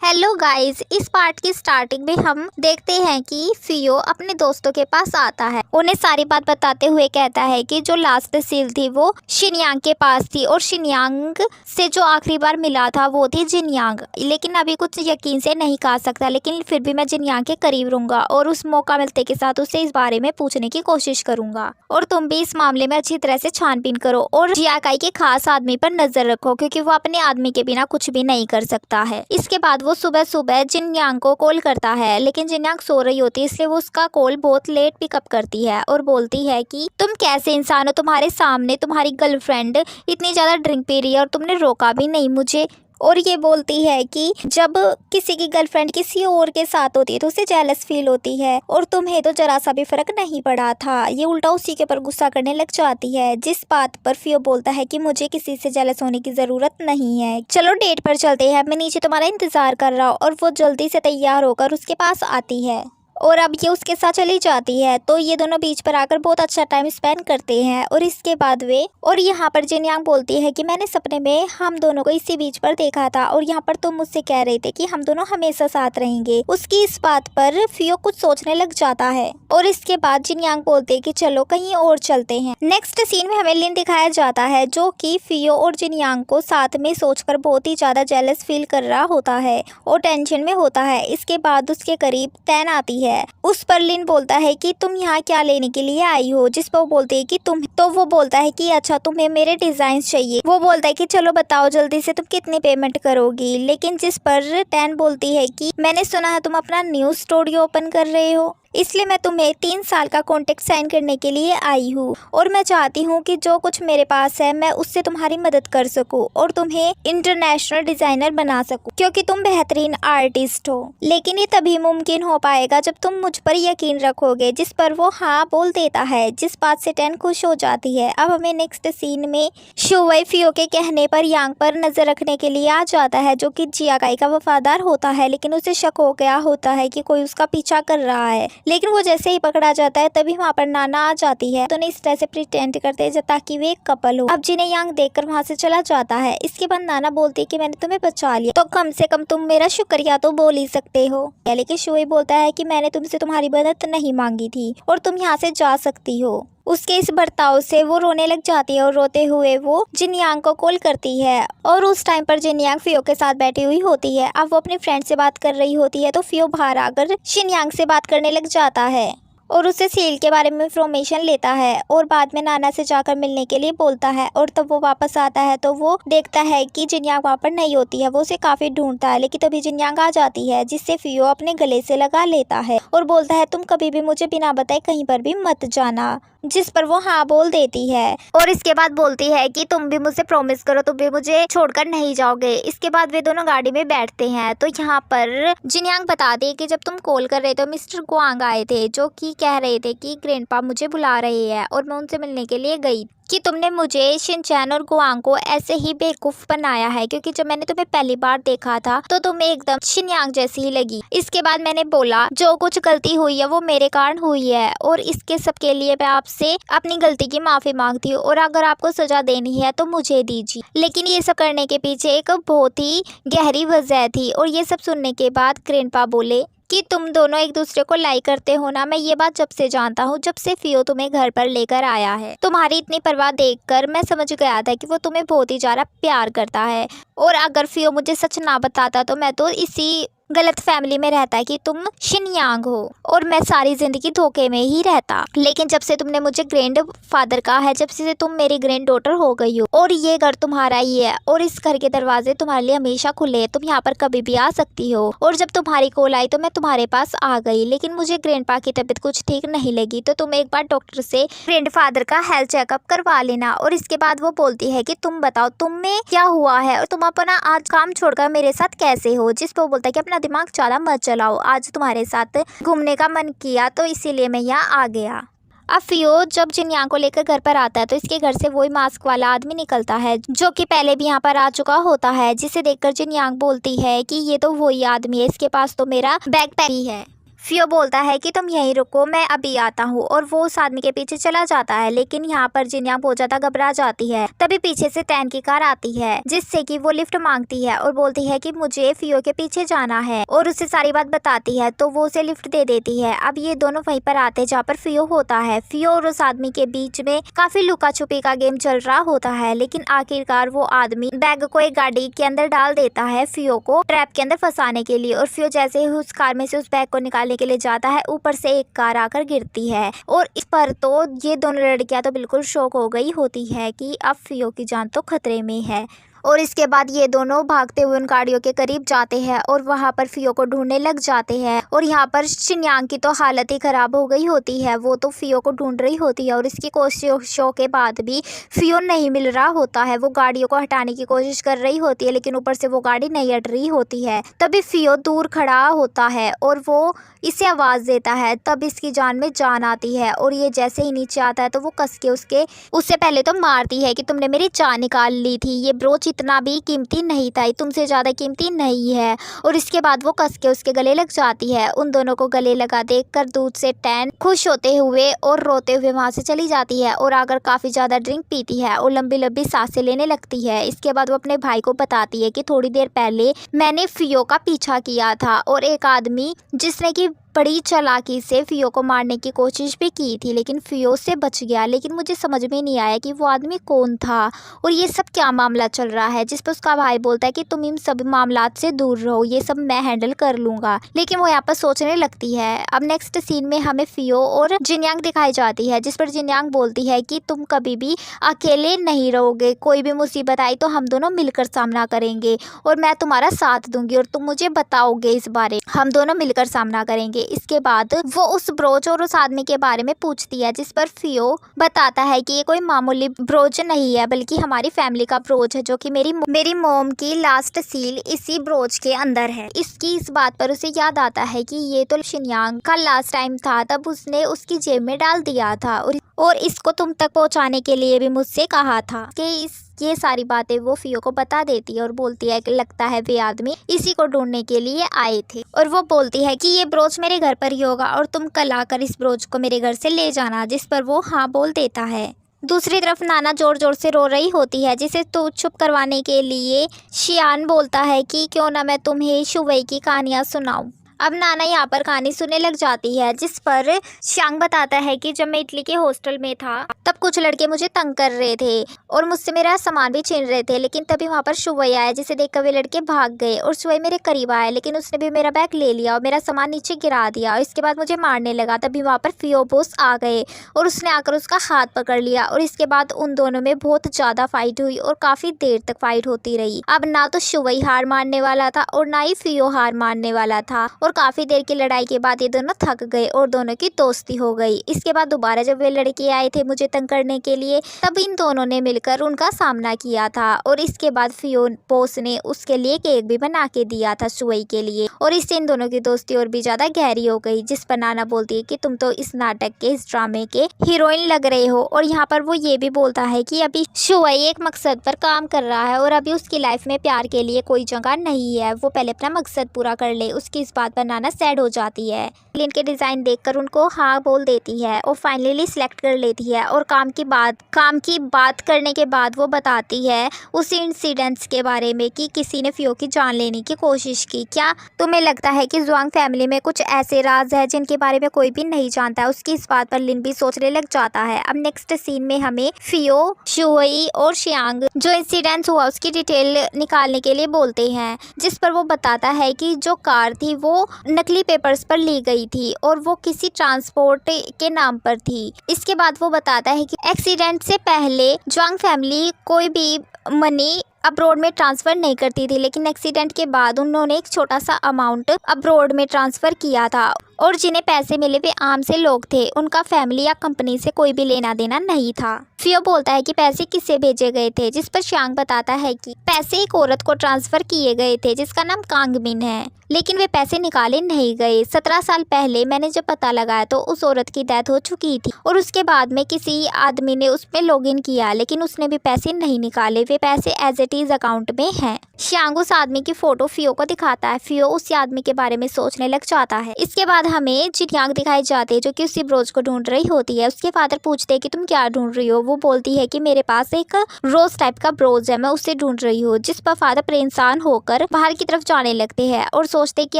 Hello guys, इस part की starting में हम देखते हैं कि फियो अपने दोस्तों के पास आता है। उन्हें सारी बात बताते हुए कहता है कि जो लास्ट सील थी वो शिनयांग के पास थी और शिनयांग से जो आखिरी बार मिला था वो थी जिनयांग। लेकिन अभी कुछ यकीन से नहीं कह सकता, लेकिन फिर भी मैं जिनयांग के करीब रहूंगा और उस मौका मिलते के साथ उसे इस बारे में पूछने की कोशिश करूंगा। और तुम भी इस मामले में अच्छी तरह से छानबीन करो और जियाकाई के खास आदमी पर नजर रखो, क्योंकि वो अपने आदमी के बिना कुछ भी नहीं कर सकता है। इसके बाद वो सुबह सुबह जिनयांग को कॉल करता है, लेकिन जिनयांग सो रही होती है, इसलिए वो उसका कॉल बहुत लेट पिकअप करती है और बोलती है कि तुम कैसे इंसान हो, तुम्हारे सामने तुम्हारी गर्लफ्रेंड इतनी ज्यादा ड्रिंक पी रही है और तुमने रोका भी नहीं मुझे। और ये बोलती है कि जब किसी की गर्लफ्रेंड किसी और के साथ होती है तो उसे जेलस फील होती है और तुम्हें तो जरा सा भी फर्क नहीं पड़ा था। ये उल्टा उसी के ऊपर गुस्सा करने लग जाती है, जिस बात पर फियो बोलता है कि मुझे किसी से जेलस होने की जरूरत नहीं है, चलो डेट पर चलते हैं, मैं नीचे तुम्हारा इंतजार कर रहा हूँ। और वो जल्दी से तैयार होकर उसके पास आती है और अब ये उसके साथ चली जाती है। तो ये दोनों बीच पर आकर बहुत अच्छा टाइम स्पेंड करते हैं। और इसके बाद वे और यहाँ पर जिनयांग बोलती है कि मैंने सपने में हम दोनों को इसी बीच पर देखा था और यहाँ पर तुम मुझसे कह रहे थे कि हम दोनों हमेशा साथ रहेंगे। उसकी इस बात पर फियो कुछ सोचने लग जाता है और इसके बाद जिनयांग बोलते हैं कि चलो कहीं और चलते हैं। नेक्स्ट सीन में हमें लिन दिखाया जाता है, जो कि फियो और जिनयांग को साथ में सोचकर बहुत ही ज्यादा जेलस फील कर रहा होता है और टेंशन में होता है। इसके बाद उसके करीब तैन आती है। उस पर लिन बोलता है कि तुम यहाँ क्या लेने के लिए आई हो, जिस पर वो बोलती है कि तुम, तो वो बोलता है कि अच्छा तुम्हें मेरे डिजाइन चाहिए। वो बोलता है कि चलो बताओ जल्दी से तुम कितनी पेमेंट करोगी। लेकिन जिस पर टैन बोलती है कि मैंने सुना है तुम अपना न्यू स्टूडियो ओपन कर रहे हो, इसलिए मैं तुम्हें 3 साल का कॉन्ट्रैक्ट साइन करने के लिए आई हूँ और मैं चाहती हूँ कि जो कुछ मेरे पास है मैं उससे तुम्हारी मदद कर सकूँ और तुम्हें इंटरनेशनल डिजाइनर बना सकूँ, क्योंकि तुम बेहतरीन आर्टिस्ट हो। लेकिन ये तभी मुमकिन हो पाएगा जब तुम मुझ पर यकीन रखोगे, जिस पर वो हाँ बोल देता है, जिस बात से टैन खुश हो जाती है। अब हमें नेक्स्ट सीन में शुवई फियो के कहने पर यांग पर नजर रखने के लिए आ जाता है, जो कि जियाकाई का वफादार होता है, लेकिन उसे शक हो गया होता है कि कोई उसका पीछा कर रहा है। लेकिन वो जैसे ही पकड़ा जाता है तभी वहाँ पर नाना आ जाती है। तो इस तरह से प्रिटेंड करते हैं ताकि वे एक कपल हो। अब जिन्हें यांग देखकर वहाँ से चला जाता है। इसके बाद नाना बोलती है कि मैंने तुम्हें बचा लिया, तो कम से कम तुम मेरा शुक्रिया तो बोल ही सकते हो। लेकिन शुई बोलता है कि मैंने तुमसे तुम्हारी मदद नहीं मांगी थी और तुम यहाँ से जा सकती हो। उसके इस बर्ताव से वो रोने लग जाती है और रोते हुए वो जिनयांग को कॉल करती है। और उस टाइम पर जिनयांग फियो के साथ बैठी हुई होती है। अब वो अपनी फ्रेंड से बात कर रही होती है, तो फियो बाहर आकर शिनयांग से बात करने लग जाता है और उससे सील के बारे में इंफॉर्मेशन लेता है और बाद में नाना से जाकर मिलने के लिए बोलता है। और तब वो वापस आता है तो वो देखता है कि जिनयांग वहाँ पर नहीं होती है। वो उसे काफी ढूंढता है, लेकिन तभी जिनयांग आ जाती है, जिससे फियो अपने गले से लगा लेता है और बोलता है तुम कभी भी मुझे बिना बताए कहीं पर भी मत जाना, जिस पर वो हाँ बोल देती है। और इसके बाद बोलती है कि तुम भी मुझसे प्रॉमिस करो, तुम भी मुझे छोड़कर नहीं जाओगे। इसके बाद वे दोनों गाड़ी में बैठते हैं। तो यहाँ पर जिनयांग बता दे कि जब तुम कॉल कर रहे थे मिस्टर गुआंग आए थे, जो कि कह रहे थे कि ग्रैंडपा मुझे बुला रहे हैं और मैं उनसे मिलने के लिए गई, कि तुमने मुझे शिनचैन और गुआंग को ऐसे ही बेवकूफ बनाया है, क्योंकि जब मैंने तुम्हें पहली बार देखा था तो तुम्हें एकदम शिनयांग जैसी ही लगी। इसके बाद मैंने बोला जो कुछ गलती हुई है वो मेरे कारण हुई है और इसके सब के लिए मैं आपसे अपनी गलती की माफी मांगती हूँ और अगर आपको सजा देनी है तो मुझे दीजिए। लेकिन ये सब करने के पीछे एक बहुत ही गहरी वजह थी। और ये सब सुनने के बाद ग्रैंडपा बोले कि तुम दोनों एक दूसरे को लाइक करते हो ना, मैं ये बात जब से जानता हूँ, जब से फियो तुम्हें घर पर लेकर आया है। तुम्हारी इतनी परवाह देखकर मैं समझ गया था कि वो तुम्हें बहुत ही ज्यादा प्यार करता है और अगर फियो मुझे सच ना बताता तो मैं तो इसी गलत फैमिली में रहता है कि तुम शिनयांग हो और मैं सारी जिंदगी धोखे में ही रहता। लेकिन जब से तुमने मुझे ग्रैंड फादर कहा है, जब से तुम मेरी ग्रैंड डॉटर हो गई हो और ये घर तुम्हारा ही है और इस घर के दरवाजे तुम्हारे लिए हमेशा खुले हैं, तुम यहाँ पर कभी भी आ सकती हो। और जब तुम्हारी कॉल आई तो मैं तुम्हारे पास आ गई, लेकिन मुझे ग्रैंडपा की तबीयत कुछ ठीक नहीं लगी, तो तुम एक बार डॉक्टर से ग्रैंड फादर का हेल्थ चेकअप करवा लेना। और इसके बाद वो बोलती है कि तुम बताओ तुम्हें क्या हुआ है और तुम अपना आज काम छोड़कर मेरे साथ कैसे हो, जिस पर वो बोलता है कि अपना दिमाग ज्यादा मत चलाओ, आज तुम्हारे साथ घूमने का मन किया तो इसीलिए मैं यहाँ आ गया। अब फियो जब जिनयांग को लेकर घर पर आता है तो इसके घर से वही मास्क वाला आदमी निकलता है, जो कि पहले भी यहाँ पर आ चुका होता है, जिसे देखकर जिनयांग बोलती है कि ये तो वही आदमी है, इसके पास तो मेरा बैकपैक ही है। फियो बोलता है कि तुम यहीं रुको, मैं अभी आता हूँ, और वो उस आदमी के पीछे चला जाता है। लेकिन यहाँ पर जिनयांग बहुत ज्यादा घबरा जाती है। तभी पीछे से टैन की कार आती है, जिससे कि वो लिफ्ट मांगती है और बोलती है कि मुझे फियो के पीछे जाना है, और उससे सारी बात बताती है, तो वो उसे लिफ्ट दे देती है। अब ये दोनों वहीं पर आते जहाँ पर फियो होता है। फियो और उस आदमी के बीच में काफी लुका छुपी का गेम चल रहा होता है, लेकिन आखिरकार वो आदमी बैग को एक गाड़ी के अंदर डाल देता है फियो को ट्रैप के अंदर फंसाने के लिए। और फियो जैसे ही उस कार में से उस बैग को निकालने के लिए जाता है, ऊपर से एक कार आकर गिरती है, और इस पर तो ये दोनों लड़कियां तो बिल्कुल शॉक हो गई होती है कि अब फियो की जान तो खतरे में है। और इसके बाद ये दोनों भागते हुए उन गाड़ियों के करीब जाते हैं और वहां पर फियो को ढूंढने लग जाते हैं। और यहाँ पर शिनयांग की तो हालत ही खराब हो गई होती है, वो तो फियो को ढूंढ रही होती है, और इसकी कोशिशों के बाद भी फियो नहीं मिल रहा होता है। वो गाड़ियों को हटाने की कोशिश कर रही होती है, लेकिन ऊपर से वो गाड़ी नहीं हट रही होती है। तभी फियो दूर खड़ा होता है और वो इसे आवाज देता है, तब इसकी जान में जान आती है, और ये जैसे ही नीचे आता है तो वो कस के उससे पहले तो मारती है कि तुमने मेरी जान निकाल ली थी, ये ब्रोच इतना भी कीमती नहीं था, ये तुमसे ज़्यादा कीमती नहीं है। और इसके बाद वो कस के उसके गले लग जाती है। उन दोनों को गले लगा देखकर दूध से टैन खुश होते हुए और रोते हुए वहाँ से चली जाती है, और आकर काफ़ी ज़्यादा ड्रिंक पीती है और लंबी लंबी सांसें लेने लगती है। इसके बाद वो अपने भाई को बताती है कि थोड़ी देर पहले मैंने फियो का पीछा किया था, और एक आदमी जिसने कि बड़ी चालाकी से फियो को मारने की कोशिश भी की थी, लेकिन फियो से बच गया। लेकिन मुझे समझ में नहीं आया कि वो आदमी कौन था और ये सब क्या मामला चल रहा है। जिस पर उसका भाई बोलता है कि तुम इन सब मामलात से दूर रहो, ये सब मैं हैंडल कर लूँगा। लेकिन वो यहाँ पर सोचने लगती है। अब नेक्स्ट सीन में हमें फियो और जिनयांग दिखाई जाती है, जिस पर जिनयांग बोलती है कि तुम कभी भी अकेले नहीं रहोगे, कोई भी मुसीबत आई तो हम दोनों मिलकर सामना करेंगे, और मैं तुम्हारा साथ दूंगी, और तुम मुझे बताओगे इस बारे, हम दोनों मिलकर सामना करेंगे। इसके बाद वो उस ब्रोच और उस आदमी के बारे में पूछती है, जिस पर फियो बताता है कि ये कोई मामूली ब्रोच नहीं है, बल्कि हमारी फैमिली का ब्रोच है, जो कि मेरी मॉम की लास्ट सील इसी ब्रोच के अंदर है। इस बात पर उसे याद आता है कि ये तो शिनयांग का लास्ट टाइम था, तब उसने उसकी जेब में डाल दिया था, और इसको तुम तक पहुंचाने के लिए भी मुझसे कहा था कि ये सारी बातें वो फियो को बता देती है और बोलती है कि लगता है वे आदमी इसी को ढूंढने के लिए आए थे। और वो बोलती है कि ये ब्रोच मेरे घर पर ही होगा और तुम कल आकर इस ब्रोच को मेरे घर से ले जाना, जिस पर वो हाँ बोल देता है। दूसरी तरफ नाना जोर जोर से रो रही होती है, जिसे तो चुप करवाने के लिए शियान बोलता है कि क्यों ना मैं तुम्हें शुवई की कहानियाँ सुनाऊं। अब नाना यहाँ पर कहानी सुनने लग जाती है, जिस पर श्यांग बताता है कि जब मैं इटली के हॉस्टल में था तब कुछ लड़के मुझे तंग कर रहे थे और मुझसे मेरा सामान भी छीन रहे थे, लेकिन तभी वहाँ पर शुवई आया, जिसे देखकर वे लड़के भाग गए, और शुवई मेरे करीब आया, लेकिन उसने भी मेरा बैग ले लिया और मेरा सामान नीचे गिरा दिया, और इसके बाद मुझे मारने लगा। तभी वहाँ पर फियो बॉस आ गए और उसने आकर उसका हाथ पकड़ लिया, और इसके बाद उन दोनों में बहुत ज़्यादा फाइट हुई और काफ़ी देर तक फाइट होती रही। अब ना तो शुवई हार मारने वाला था और ना ही फियो हार मारने वाला था, और काफ़ी देर की लड़ाई के बाद ये दोनों थक गए और दोनों की दोस्ती हो गई। इसके बाद दोबारा जब वे लड़के आए थे मुझे तंग करने के लिए, तब इन दोनों ने मिलकर उनका सामना किया था, और इसके बाद फियो बॉस ने उसके लिए केक भी बना के दिया था शुवई के लिए, और इससे इन दोनों की दोस्ती और भी ज़्यादा गहरी हो गई। जिस पर नाना बोलती है कि तुम तो इस नाटक के, इस ड्रामे के हीरोइन लग रहे हो, और यहाँ पर वो ये भी बोलता है कि अभी शुवई एक मकसद पर काम कर रहा है और अभी उसकी लाइफ में प्यार के लिए कोई जगह नहीं है, वो पहले अपना मकसद पूरा कर ले। उसकी इस बात पर नाना सैड हो जाती है, इनके डिज़ाइन देखकर उनको हाँ बोल देती है और फाइनली सिलेक्ट कर लेती है, और काम की बात करने के बाद वो बताती है उसी इंसिडेंट्स के बारे में कि किसी ने फियो की जान लेने की कोशिश की। क्या तुम्हें लगता है कि जुआंग फैमिली में कुछ ऐसे राज है जिनके बारे में कोई भी नहीं जानता? उसकी इस बात पर लिन भी सोचने लग जाता है। अब नेक्स्ट सीन में हमें फियो, शुवई और शियांग जो इंसिडेंट्स हुआ उसकी डिटेल निकालने के लिए बोलते हैं, जिस पर वो बताता है कि जो कार थी वो नकली पेपर्स पर ली गई थी और वो किसी ट्रांसपोर्ट के नाम पर थी। इसके बाद वो बताता है कि एक्सीडेंट से पहले जुआंग फैमिली कोई भी मनी अब्रॉड में ट्रांसफ़र नहीं करती थी, लेकिन एक्सीडेंट के बाद उन्होंने एक छोटा सा अमाउंट अब्रॉड में ट्रांसफ़र किया था, और जिन्हें पैसे मिले वे आम से लोग थे, उनका फैमिली या कंपनी से कोई भी लेना देना नहीं था। फियो बोलता है कि पैसे किससे भेजे गए थे, जिस पर श्यांग बताता है कि पैसे एक औरत को ट्रांसफ़र किए गए थे जिसका नाम कांगमिन है, लेकिन वे पैसे निकाले नहीं गए। 17 साल पहले मैंने जब पता लगाया तो उस औरत की डेथ हो चुकी थी, और उसके बाद में किसी आदमी ने उसमें लॉगिन किया, लेकिन उसने भी पैसे नहीं निकाले, वे पैसे एज इट इज अकाउंट में हैं। श्यांग उस आदमी की फोटो फियो को दिखाता है। फियो उस आदमी के बारे में सोचने लग जाता है। इसके बाद हमें जिनयांग दिखाई जाती है जो कि उसी ब्रोच को ढूंढ रही होती है। उसके फादर पूछते हैं कि तुम क्या ढूंढ रही हो। वो बोलती है कि मेरे पास एक रोज टाइप का ब्रोच है, मैं उसे ढूंढ रही हूँ। जिस पर फादर परेशान होकर बाहर की तरफ जाने लगते हैं और सोचते कि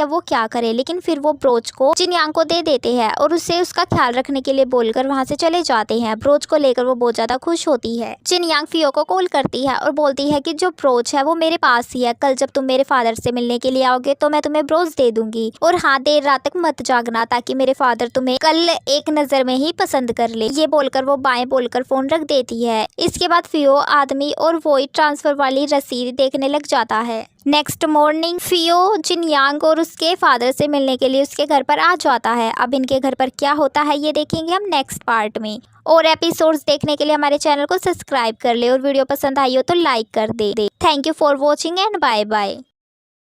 अब वो क्या करे, लेकिन फिर वो ब्रोच को जिनयांग को दे देते हैं और उसे उसका ख्याल रखने के लिए बोलकर वहाँ से चले जाते हैं। ब्रोच को लेकर वो बहुत ज्यादा खुश होती है। जिनयांग फियो को कॉल करती है और बोलती है कि जो ब्रोच है वो मेरे पास ही है, कल जब तुम मेरे फादर से मिलने के लिए आओगे तो मैं तुम्हें ब्रोच दे दूंगी। और हाँ, देर रात तक मत जागना ताकि मेरे फादर तुम्हें कल एक नजर में ही पसंद कर ले। ये बोलकर वो बाएं बोलकर फोन रख देती है। इसके बाद फियो आदमी और वॉइस ट्रांसफर वाली रसीद देखने लग जाता है। नेक्स्ट मॉर्निंग फियो जिनयांग और उसके फादर से मिलने के लिए उसके घर पर आ जाता है। अब इनके घर पर क्या होता है ये देखेंगे हम नेक्स्ट पार्ट में। और एपिसोड्स देखने के लिए हमारे चैनल को सब्सक्राइब कर ले और वीडियो पसंद आई हो तो लाइक कर दे। Thank you for watching and bye bye.